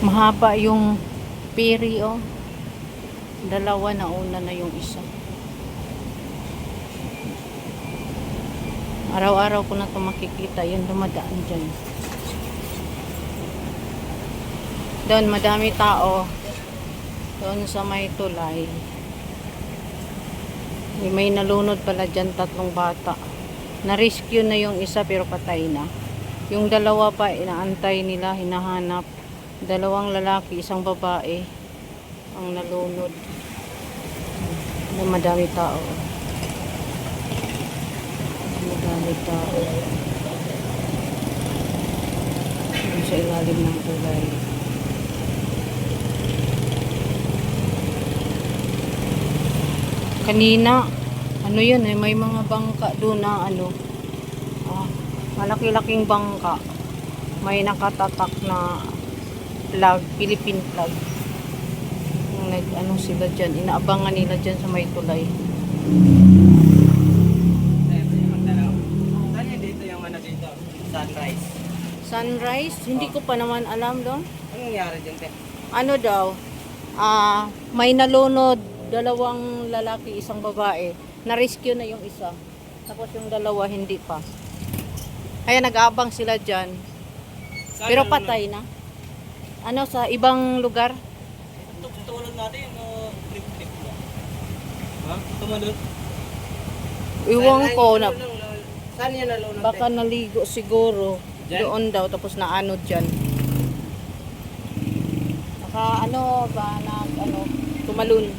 Mahaba yung piri, oh. Dalawa na una na yung isa. Araw-araw ko na ito makikita. Yan, dumadaan dyan. Doon, madami tao. Doon sa may tulay. May nalunod pala dyan, 3 bata. Na-rescue na yung isa pero patay na. Yung dalawa pa, inaantay nila, hinahanap. 2 lalaki, 1 babae ang nalunod. Madami tao. Madami tao. Yung sa ilalim ng tulay. Kanina, ano yun eh, may mga bangka doon na malaki-laking bangka. May nakatatak na flag, Philippine flag. Sila dyan, inaabangan nila dyan sa may tulay. Saan yun dito yung dito? Sunrise. Sunrise? Hindi ko pa naman alam doon. Anong nangyari dyan, te? Ano daw? May nalunod, 2 lalaki, 1 babae. Na-rescue na yung isa. Tapos yung 2 hindi pa. Kaya nag-aabang sila dyan. Pero patay na. Sa ibang lugar? Tumalon natin yung trip-trip mo. Ha? Tumalon? Iwan ko na. Saan yan nalunod? Baka naligo siguro. Dyan? Doon daw, tapos naanod dyan. Baka tumalun.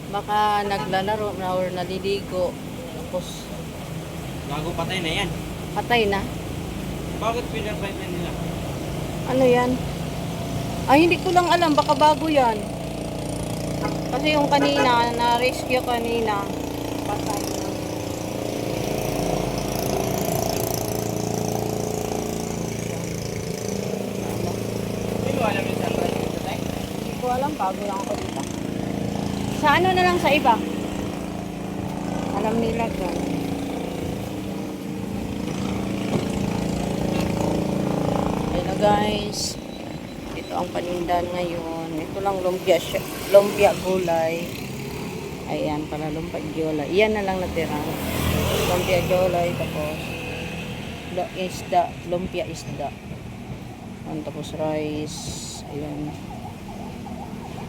Baka naglalaro na or naliligo. Tapos Bago patay na yan. patay na. Bakit pinarvive na nila? Ano yan? Ay, hindi ko lang alam. Baka bago yan. Kasi yung kanina, na-rescue kanina. Patay na. Hindi mo alam yung sunrise dito, te? Hindi ko alam. Bago lang ako dito. Sa ano na lang sa iba? Alam nila dyan. Hello guys. Ito ang panindan ngayon. Ito lang lumpia gulay. Ayan, para lumpia gulay. Iyan na lang natira. Lumpia gulay, tapos lumpia isda. Tapos rice. Ayan.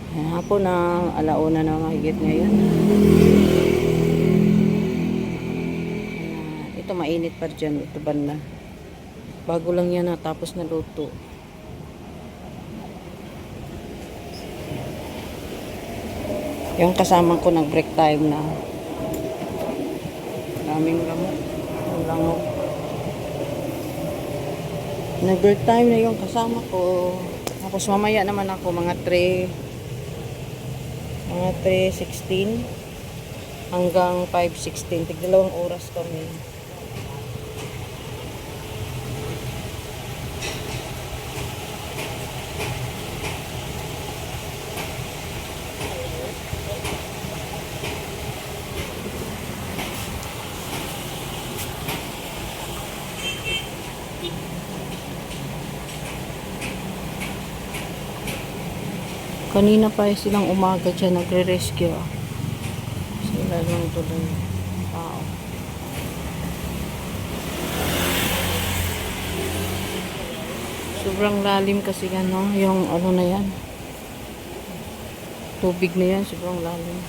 Hapon na, alauna na mahigit ngayon. Ito mainit pa dyan. Ito banda. Bago lang yan tapos na luto. Yung kasama ko nag-break time na. Daming lamok. Ang langok. Nag-break time na yung kasama ko. Tapos mamaya naman ako mga 3:16 hanggang 5:16. Tig-2 oras kami. Kanina pa silang umaga dyan nagre-rescue. Sila lang tuloy tao. Sobrang lalim kasi yung na yan. Tubig na yan, sobrang lalim.